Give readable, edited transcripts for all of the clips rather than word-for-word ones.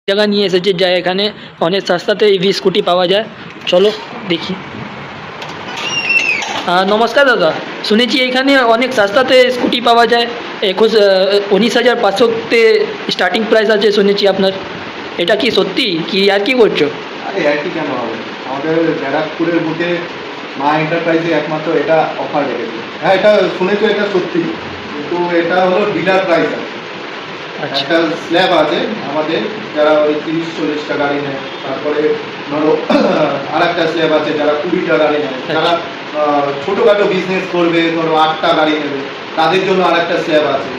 জায়গা নিয়ে এসেছে যা এখানে অনেক সস্তাতে ইভি স্কুটি পাওয়া যায়। চলো দেখি। নমস্কার দাদা, শুনেছি এখানে অনেক সস্তাতে স্কুটি পাওয়া যায়। 19,500তে স্টার্টিং প্রাইস আছে শুনেছি আপনার। এটা কি সত্যি কি আর কি করছো? আরে একই কেন হবে? আমাদের ব্যারাকপুরের বুকে মা এন্টারপ্রাইজে একমাত্র এটা অফার রেখেছে। হ্যাঁ, এটা শুনেছো, এটা সত্যি, কিন্তু এটা হলো ডিলার প্রাইস আছে। আচ্ছা একটা স্ল্যাব আছে আমাদের, যারা ওই 30-40টা গাড়ি নেয়। তারপরে ধরো আর একটা স্ল্যাব আছে যারা 20টা গাড়ি নেয়। যারা ছোটোখাটো বিজনেস করবে, ধরো 8টা গাড়ি নেবে, তাদের জন্য আর একটা স্ল্যাব আছে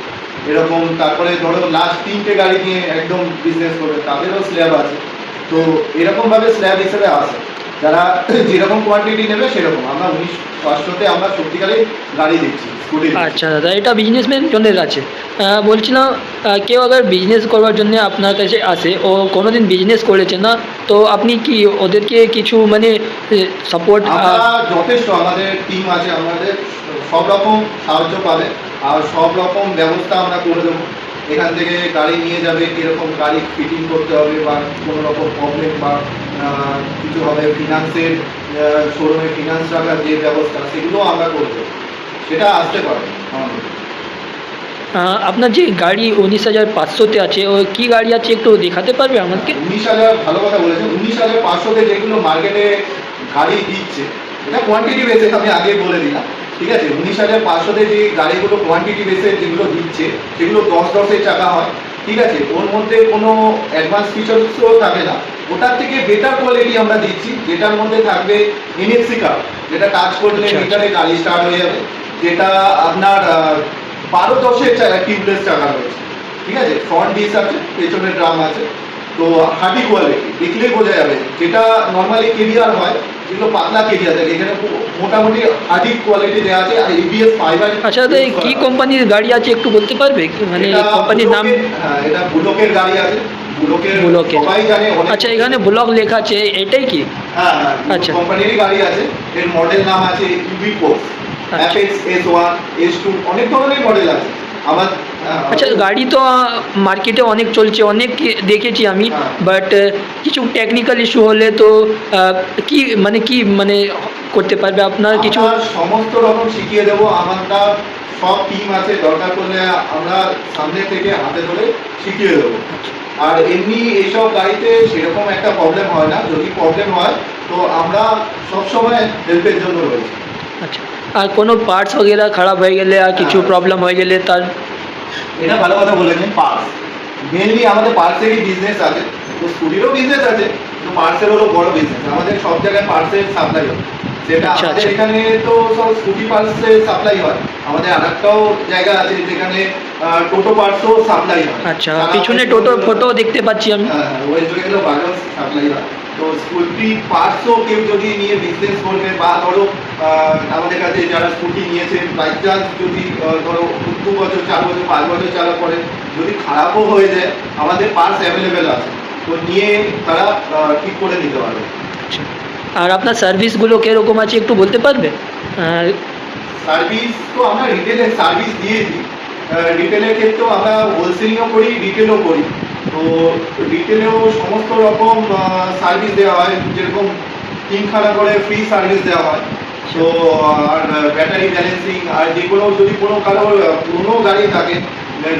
এরকম। তারপরে ধরো লাস্ট 3টে গাড়ি নিয়ে একদম বিজনেস করবে, তাদেরও স্ল্যাব আছে। তো এরকমভাবে স্ল্যাব হিসেবে আসে, যারা যেরকম কোয়ান্টিটি নেবে সেরকম। আমরা 19,500তে আমরা সত্যিকারে গাড়ি দিচ্ছি, স্কুটি। আচ্ছা দাদা, এটা বিজনেসম্যান জনের আছে। বলছিলাম কেউ আবার বিজনেস করবার জন্য আপনার কাছে আসে, ও কোনো দিন বিজনেস করেছে না, তো আপনি কি ওদেরকে কিছু মানে সাপোর্ট? আমরা যথেষ্ট, আমাদের টিম আছে, আমাদের সব রকম সাহায্য পাবে আর সব রকম ব্যবস্থা আমরা করে দেবো। এখান থেকে গাড়ি নিয়ে যাবে, কীরকম গাড়ি ফিটিং করতে হবে, বা কোনো রকম প্রবলেম বা কিছু হবে, ফিনান্সের শোরুমে ফিনান্স রাখার যে ব্যবস্থা, সেগুলো আমরা করে দেবো। সেটা আসতে পারে আমাদের। আপনার যে গাড়ি 19,500তে আছে, ও কি গাড়ি আছে একটু দেখাতে পারবে আমাকে? 19,000, ভালো কথা বলেছেন। 19,500তে যেগুলো মার্কেটে গাড়ি দিচ্ছে, এটা কোয়ান্টিটি বেসে, আমি আগে বলে দিলাম, ঠিক আছে। 19,500তে যে গাড়িগুলো কোয়ান্টিটি বেসে যেগুলো দিচ্ছে, সেগুলো 10-10-এর চাকা হয়, ঠিক আছে। ওর মধ্যে কোনো অ্যাডভান্স ফিচার্সও থাকে না। ওটার থেকে বেটার কোয়ালিটি আমরা দিচ্ছি, যেটার মধ্যে থাকবে এনএফসি কার্ড, যেটা টাচ করলে আচ্ছা, মিটারে গাড়ি স্টার্ট হয়ে যাবে। যেটা আপনার 12-10-এর টিউবলেস চাকা রয়েছে, ঠিক আছে। ফ্রন্ট ডিস আছে, পেছনের ড্রাম আছে। তো হার্ডি কোয়ালিটি দেখলেই বোঝা যাবে। যেটা নর্মালি কেরিয়ার হয়, যেগুলো পাতলা কেরিয়ার থাকে, এখানে মোটামুটি হার্ডি কোয়ালিটি দেওয়া আছে। আর এবিএস ফাইবার। আচ্ছা দাদা, এই কি কোম্পানির গাড়ি আছে একটু বলতে পারবে মানে কোম্পানির নাম? হ্যাঁ, এটা বুলকের গাড়ি আছে। বুলকের বুলকের। সবাই জানে। আচ্ছা, এখানে ব্লক লেখা আছে, এটাই কি? হ্যাঁ হ্যাঁ, আচ্ছা কোম্পানিরই গাড়ি আছে। এর মডেল নাম আছে ইভি ফোর্স, আচ্ছা। FX, S1, S2, অনেক ধরনের মডেল আছে আমার। আচ্ছা, গাড়ি তো মার্কেটে অনেক চলছে, অনেক দেখেছি আমি, হ্যাঁ। বাট কিছু টেকনিক্যাল ইস্যু হলে তো কি করতে পারবে আপনার কিছু? আমরা সমস্ত রকম শিখিয়ে দেবো। আমরা সব টিম আছে, দরকার পড়লে আমরা সামনে থেকে হাতে ধরে শিখিয়ে দেবো। আর এমনি এইসব গাড়িতে সেরকম একটা প্রবলেম হয় না। যদি প্রবলেম হয় তো আমরা সবসময় হেল্পের জন্য রয়েছি। আচ্ছা, আর কোনো পার্টস वगैरह খারাপ হয়ে গেলে আর কিছু প্রবলেম হয়ে গেলে তার? এটা ভালো কথা বলেছেন। পার্স, মেনলি আমাদের পার্সেরই বিজনেস আছে। তো স্কুটিরও বিজনেস আছে, কিন্তু পার্সের হলো বড় বিজনেস। আমাদের সব জায়গায় পার্সের সাপ্লাই হয়। সেটা আচ্ছা, আমাদের আচ্ছা। এখানে তো সব স্কুটি পার্সের সাপ্লাই হয়। আমাদের আরেকটাও জায়গা আছে যেখানে টোটো পার্টসও সাপ্লাই হয়। আচ্ছা, পিছনে টোটোর ফটো দেখতে পাচ্ছি আমি। হ্যাঁ হ্যাঁ, ওয়েস্ট বেঙ্গল বাজাজ সাপ্লাই হয়। তো স্কুটি পার্টসও কেউ যদি নিয়ে বিজনেস করবে, বা ধরো আমাদের কাছে যারা স্কুটি নিয়েছে, বাই চান্স যদি ধরো 2 বছর, 4 বছর, 5 বছর চালার পরে যদি খারাপও হয়ে যায়, আমাদের পার্টস অ্যাভেলেবেল আছে। তো নিয়ে তারা ঠিক করে নিতে পারবে। আচ্ছা, আর আপনার সার্ভিসগুলো কীরকম আছে একটু বলতে পারবে? সার্ভিস তো আমরা রিটেলের সার্ভিস দিয়ে দিই। রিটেলের ক্ষেত্রেও আমরা হোলসেলিংও করি, রিটেলও করি। তো রিটেলেও সমস্ত রকম সার্ভিস দেওয়া হয়, যেরকম 3 খানা করে ফ্রি সার্ভিস দেওয়া হয়। তো আর ব্যাটারি ব্যালেন্সিং, আর যে কোনো যদি কোনো কারোর পুরনো গাড়ি থাকে,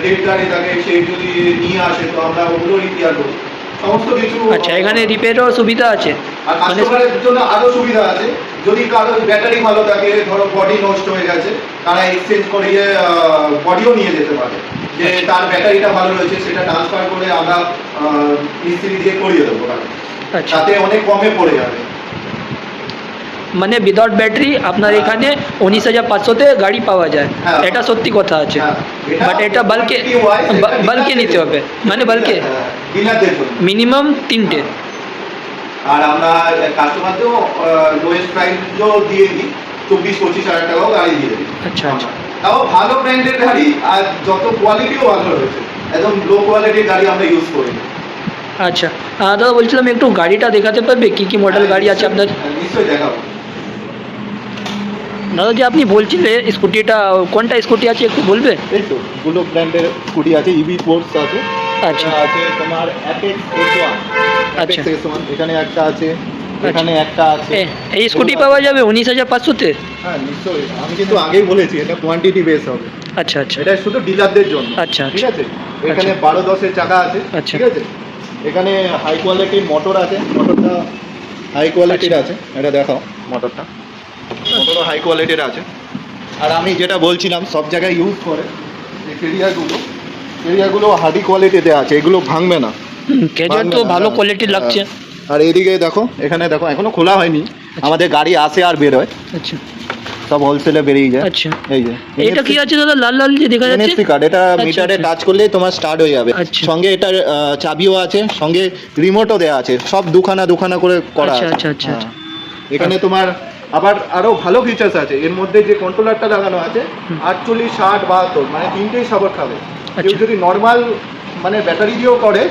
ডেড গাড়ি থাকে, সে যদি নিয়ে আসে, তো আমরা ওগুলো রিপেয়ার করি সমস্ত কিছু। আচ্ছা, এখানে রিপেয়ারও সুবিধা আছে? আর কাস্টমারের জন্য আরো সুবিধা আছে। যদি কারো ব্যাটারি ভালো থাকে, ধরো বডি নষ্ট হয়ে গেছে, তারা এক্সচেঞ্জ করিয়ে বডিও নিয়ে যেতে পারে। যে তার ব্যাটারিটা ভালো রয়েছে, সেটা ট্রান্সফার করে আমরা মিস্ত্রি দিয়ে করিয়ে দেবো। আচ্ছা, তাতে অনেক কমে পড়ে যাবে। মানে উইদাউট ব্যাটারি আপনার এখানে 19,500তে গাড়ি পাওয়া যায়? হ্যাঁ। এটা সত্যি কথা আছে, হ্যাঁ, বাট এটা বাল্কে বাল্কে নিতে হবে, মানে বাল্কে ডিলারদের জন্য। মিনিমাম 3টে। আর আমরা কাস্টমারকেও লোয়েস্ট প্রাইসও দিয়ে দিই, 24-25 হাজার টাকাও গাড়ি দিয়ে দিই। আচ্ছা আচ্ছা। তাও ভালো ব্র্যান্ডের গাড়ি, আর যত কোয়ালিটিও ভালো রয়েছে। একদম লো কোয়ালিটির গাড়ি আমরা ইউজ করি। আচ্ছা, দাদা বলছিলাম একটু গাড়িটা দেখাতে পারবে, কি কি মডেল গাড়ি আছে আপনার? নিশ্চয়ই দেখাবো। দাদা, যে আপনি বলছিলে স্কুটিটা, কোনটা স্কুটি আছে একটু বলবে? এই তো বুলক ব্র্যান্ডের স্কুটি আছে, ইভি ফোর্স আছে, আচ্ছা। এটা আছে তোমার অ্যাপেক্স S1, আচ্ছা। অ্যাপেক্স S1 এখানে একটা আছে, এখানে একটা আছে। এই স্কুটি পাওয়া যাবে 19,500-তে? হ্যাঁ নিশ্চয়ই, আমি কিন্তু আগেই বলেছি এটা কোয়ান্টিটি বেস হবে। আচ্ছা আচ্ছা এটা শুধু ডিলারদের জন্য। আচ্ছা, ঠিক আচ্ছা। আছে, এখানে 12-10-এর চাকা আছে। আচ্ছা। ঠিক আছে, এখানে হাই কোয়ালিটির মোটর আছে, মোটরটা হাই কোয়ালিটির আছে, এটা দেখাও মোটরটা, মোটরও হাই কোয়ালিটির আছে। আর আমি যেটা বলছিলাম সব জায়গায় ইউজ করে এই কেরিয়ারগুলো হার্ডি কোয়ালিটিতে আছে, এগুলো ভাঙবে না। কেজুয়াল তো ভালো কোয়ালিটির লাগছে। আর এইদিকে দেখো, এখানে দেখো এখনো খোলা হয়নি, আমাদের গাড়ি আসে আর বেরোয়, আচ্ছা সব হোলসেলে বেরিয়ে যায়। আচ্ছা, এই যে এটা কি আছে দাদা, লাল লাল যে দেখা যাচ্ছে? এনএফসি কার্ড, এটা আচ্ছা, মিটারে আচ্ছা। টাচ করলেই তোমার স্টার্ট হয়ে যাবে। আচ্ছা। সঙ্গে এটার চাবিও আছে, সঙ্গে রিমোটও দেওয়া আছে, সব দুখানা করে করা আচ্ছা, আছে। আচ্ছা, আচ্ছা, হ্যাঁ। এখানে তোমার আবার আরো ভালো ফিচার্স আছে এর মধ্যে, যে কন্ট্রোলারটা লাগানো আছে 48, 60, 72 মানে তিনটেই সাপোর্ট খাবে। কেউ আচ্ছা। যদি নর্মাল মানে ব্যাটারি দিয়েও করে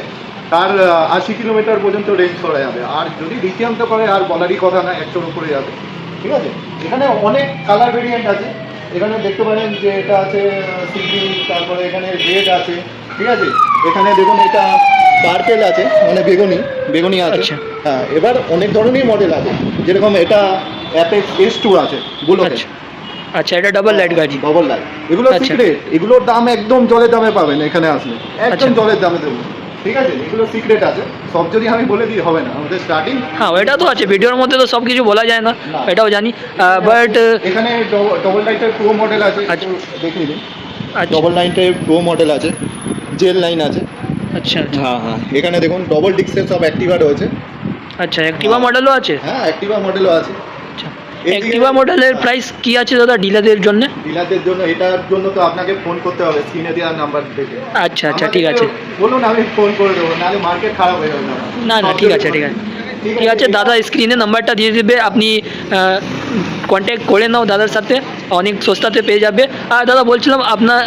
তার 80 কিলোমিটার পর্যন্ত রেঞ্জ করা যাবে, আর যদি লিথিয়ামটা করে আর বলারই কথা না, 100-র উপরে যাবে। ঠিক আছে, এখানে অনেক কালার ভেরিয়েন্ট আছে, এখানে দেখতে পারেন যে এটা আছে সিভি, তারপরে এখানে রেড আছে। ঠিক আছে, এখানে দেখুন এটা পার্পেল আছে, মানে বেগুনি আছে। আচ্ছা। হ্যাঁ, এবার অনেক ধরনের মডেল আছে, যেরকম এটা অ্যাপেক্স S2 আছে বুলেট। আচ্ছা আচ্ছা, এটা ডাবল লাইট গাড়ি। ডবল লাইট, এগুলো আচ্ছা। সিক্রেট, এগুলোর দাম একদম জলের দামে পাবেন এখানে আসলে, একদম আচ্ছা। জলের দামে দেবো। ঠিক আছে, এগুলো সিক্রেট আছে, সব যদি আমি বলে দিই হবে না, আমাদের স্টার্টিং। হ্যাঁ, ওটা তো আছে, ভিডিওর মধ্যে তো সব কিছু বলা যায় না, না। এটাও জানি। বাট এখানে ডবল লাইটের প্রো মডেল আছে, আচ্ছা। দেখিয়ে দিন। আচ্ছা ডবল লাইটের প্রো মডেল আছে, জেল লাইন আছে। আচ্ছা আচ্ছা হ্যাঁ, এখানে দেখুন ডবল ডিক্সের সব অ্যাক্টিভা রয়েছে। আচ্ছা, অ্যাক্টিভা মডেলও আছে? হ্যাঁ, অ্যাক্টিভা মডেলও আছে। আচ্ছা, অ্যাক্টিভা মডেলের প্রাইস কি আছে দাদা ডিলারদের জন্য? ডিলারদের জন্য, এটার জন্য তো আপনাকে ফোন করতে হবে স্ক্রিনে দেওয়া নাম্বার দেখে। আচ্ছা আচ্ছা, ঠিক আছে। বলুন, আমি ফোন করে দেবো, নাহলে মার্কেট খারাপ হয়ে যাবে। না না, ঠিক আছে ঠিক আছে ঠিক আছে দাদা, স্ক্রিনে নাম্বারটা দিয়ে দেবে, আপনি কন্ট্যাক্ট করে নাও দাদার সাথে, অনেক সস্তাতে পেয়ে যাবে। আর দাদা বলছিলাম,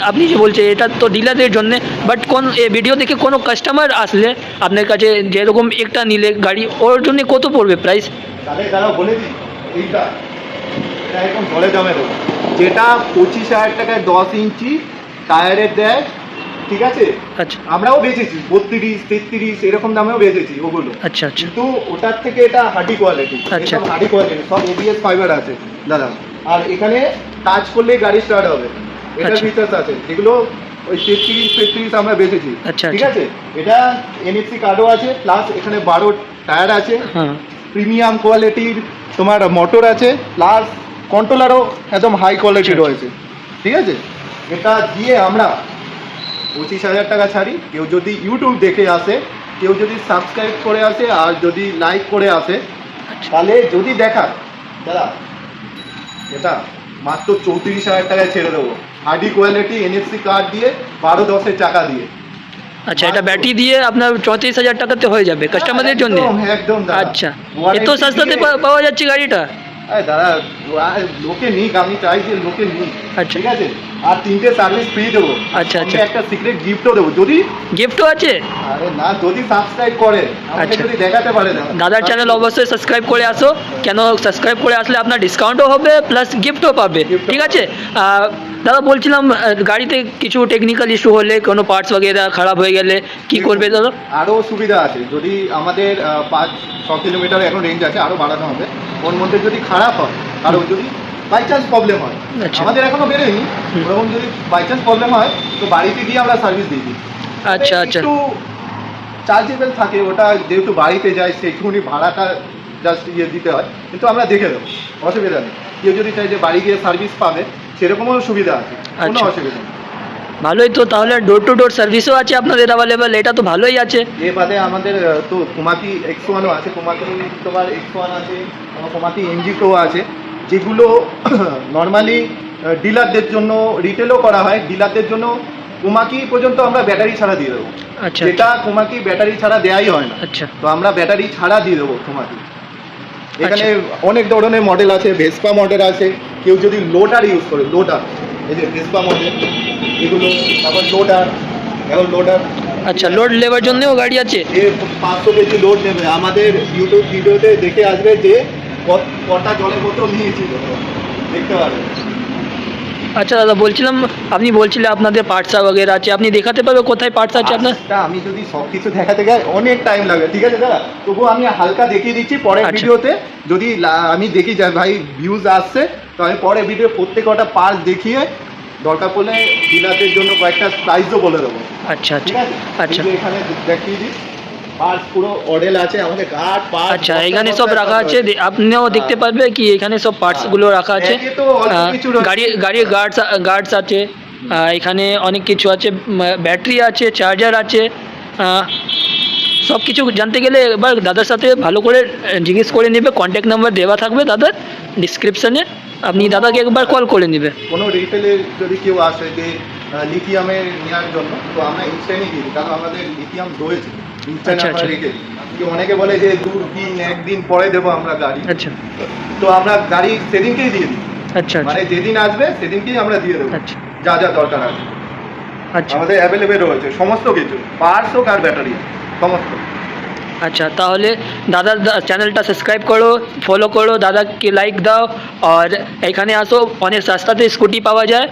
আপনি যে বলছে এটা তো ডিলারদের জন্য, বাট এই ভিডিও দেখে কোনো কাস্টমার আসলে আপনার কাছে যেরকম একটা নিলে গাড়ি, ওর জন্য কত পড়বে প্রাইস? তাহলে দাদা বলে দিই, এটা এখন জলে দামে দেবো, যেটা 25,000 টাকায় 10 ইঞ্চি টায়ারের দেয়। ঠিক আছে, আচ্ছা আমরাও বেচেছি 32, 33 এরকম দামেও বেচেছি ওগুলো। আচ্ছা আচ্ছা কিন্তু ওটার থেকে এটা হার্ডি কোয়ালিটি, আচ্ছা। সব হার্ডি কোয়ালিটি, সব ABS ফাইবার আছে দাদা। আর এখানে টাচ করলেই গাড়ি স্টার্ট হবে, এটার আচ্ছা। ফিচার্স আছে, যেগুলো ওই 33 আমরা বেচেছি। আচ্ছা, ঠিক আচ্ছা। আছে, এটা NFC কার্ডও আছে, প্লাস এখানে 12 টায়ার আছে, হ্যাঁ প্রিমিয়াম কোয়ালিটির তোমার মোটর আছে, প্লাস কন্ট্রোলারও একদম হাই কোয়ালিটি আচ্ছা। রয়েছে। ঠিক আছে, এটা দিয়ে আমরা 25,000 টাকা ছাড়ি। কেউ যদি ইউটিউব দেখে আসে, কেউ যদি সাবস্ক্রাইব করে আসে, আর যদি লাইক করে আসে, তাহলে যদি দেখায় দাদা, এটা মাত্র 34,000 টাকায় ছেড়ে দেবো, হার্ডি কোয়ালিটি NFC কার্ড দিয়ে, 12-10-এর চাকা দিয়ে। আচ্ছা, এটা ব্যাটারি দিয়ে আপনার 34,000 টাকাতে হয়ে যাবে কাস্টমারদের জন্য? একদম দাদা। আচ্ছা, এত সস্তাতে পাওয়া যাচ্ছে গাড়িটা? আরে দাদা, লোকে নিক, আমি চাই যে লোকে নিক। আচ্ছা। ঠিক আছে, আর 3টে সার্ভিস ফ্রি দেবো। আচ্ছা, আচ্ছা। সঙ্গে একটা সিক্রেট গিফটও দেবো, যদি গিফটও আছে? আরে না, যদি সাবস্ক্রাইব করে, আমাকে আচ্ছা। যদি দেখাতে পারে দাদা। দাদার চ্যানেল অবশ্যই সাবস্ক্রাইব করে আসো, কেন সাবস্ক্রাইব করে আসলে আপনার ডিসকাউন্টও হবে প্লাস গিফটও পাবে। Gift-ও ঠিক আছে, দাদা বলছিলাম, গাড়িতে কিছু টেকনিক্যাল ইস্যু হলে, কোনো পার্টস বগেরা খারাপ হয়ে গেলে কি করবে দাদা? আরও সুবিধা আছে, যদি আমাদের 5-6 কিলোমিটার এখন রেঞ্জ আছে, আরও বাড়ানো হবে। ওর মধ্যে যদি খারাপ হয়, আরও যদি বাই চান্স প্রবলেম হয়, আচ্ছা। আমাদের এখনো বেরোয়নি, ওরকম যদি বাই চান্স প্রবলেম হয়, তো বাড়িতে গিয়ে আমরা সার্ভিস দিয়ে দিই। আচ্ছা আচ্ছা একটু চার্জেবল থাকে ওটা, যেহেতু বাড়িতে যায় সেটুকুনি ভাড়াটা জাস্ট দিতে হয়, কিন্তু আমরা দেখে দেবো, অসুবিধা নেই। কেউ যদি চাই যে বাড়ি গিয়ে সার্ভিস পাবে, সেরকমও সুবিধা আছে, কোনো আচ্ছা। অসুবিধা নেই। ভালোই তো, তাহলে ডোর টু ডোর সার্ভিসও আছে আপনাদের অ্যাভেলেবেল, এটা তো ভালোই আছে। এ বাদে আমাদের তো কোমাকি X1ও আছে, কোমাকি তোমার X1 আছে, কোমাকি MG Pro আছে, যেগুলো নর্মালি ডিলারদের জন্য রিটেলও করা হয়, ডিলারদের জন্য কোমাকি পর্যন্ত আমরা ব্যাটারি ছাড়া দিয়ে দেবো। আচ্ছা যেটা কোমাকি ব্যাটারি ছাড়া দেওয়াই হয় না, আচ্ছা তো আমরা ব্যাটারি ছাড়া দিয়ে দেবো কোমাকি। এখানে অনেক ধরনের মডেল আছে, ভেসপা মডেল আছে, কেউ যদি লোডার ইউজ করে, লোডার, এই যে ভেসপা মডেল এগুলো, তারপর লোডার। আচ্ছা, লোড নেওয়ার জন্যও গাড়ি আছে? যে 500 কেজি লোড নেবে, আমাদের ইউটিউব ভিডিওতে দেখে আসবে যে কটা জলের বোতল নিয়েছিল, দেখতে পারবে। আচ্ছা দাদা, বলছিলাম আপনি বলছিলেন আপনাদের পার্টসা বগেরা আছে, আপনি দেখাতে পারবে কোথায় পার্টস আছে আপনার? আজটা আমি যদি সব কিছু দেখাতে যাই অনেক টাইম লাগবে, ঠিক আছে দাদা, তবুও আমি হালকা দেখিয়ে দিচ্ছি পরের আচ্ছা। ভিডিওতে। যদি আমি দেখি যে ভাই ভিউজ আসছে, তো আমি পরের ভিডিও প্রত্যেকটা পার্টস দেখিয়ে দরকার পড়লে ডিলারদের জন্য কয়েকটা প্রাইসও বলে দেবো। আচ্ছা ঠিক আচ্ছা আছে, আচ্ছা এই যে এখানে দেখিয়ে দিই পার্টস পুরো অডেল আছে আমাদের, গার্ড পার্টস আচ্ছা, এখানে সব রাখা আছে, আপনিও দেখতে পারবে কি এখানে সব পার্টসগুলো রাখা আছে। একে তো অল্প কিছু রয়েছে। গাড়ির গার্ডস আছে, এখানে অনেক কিছু আছে, ব্যাটারি আছে, চার্জার আছে। সব কিছু জানতে গেলে এবার দাদার সাথে ভালো করে জিজ্ঞেস করে নেবে, কন্ট্যাক্ট নাম্বার দেওয়া থাকবে দাদার ডিসক্রিপশানে, আপনি দাদাকে একবার কল করে নেবে। কোনো রিটেলে যদি কেউ আসে যে লিথিয়ামের নেওয়ার জন্য, তো আমরা ইনস্ট্যান্টই দিই, কারণ আমাদের লিথিয়াম রয়েছে ইনস্ট্যান্ট আচ্ছা, আমরা আচ্ছা। রেখে দিই। কি অনেকে বলে যে 2 দিন 1 দিন পরে দেবো আমরা গাড়ি, আচ্ছা তো আমরা গাড়ি সেদিনকেই দিয়ে দিই, আচ্ছা আচ্ছা মানে যেদিন আসবে সেদিনকেই আমরা দিয়ে দেবো আচ্ছা যা যা দরকার আছে। আচ্ছা আমাদের অ্যাভেলেবেল রয়েছে সমস্ত কিছু, পার্টস হোক আর ব্যাটারি সমস্ত। अच्छा, তাহলে দাদার চ্যানেলটা সাবস্ক্রাইব করো, ফলো করো, দাদাকে লাইক দাও, আর এখানে আসো, অনেক সস্তাতে স্কুটি পাওয়া যায়।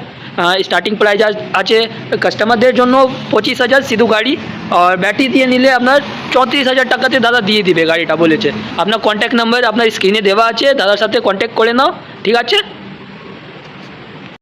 স্টার্টিং প্রাইস আছে কাস্টমারদের জন্য 25,000 শুধু গাড়ি, আর ব্যাটারি দিয়ে নিলে আপনার 34,000 টাকাতে দাদা দিয়ে দিবে গাড়িটা বলেছে। আপনার কন্ট্যাক্ট নাম্বার আপনার স্ক্রিনে দেওয়া আছে, দাদার সাথে কন্ট্যাক্ট করে নাও, ঠিক আছে।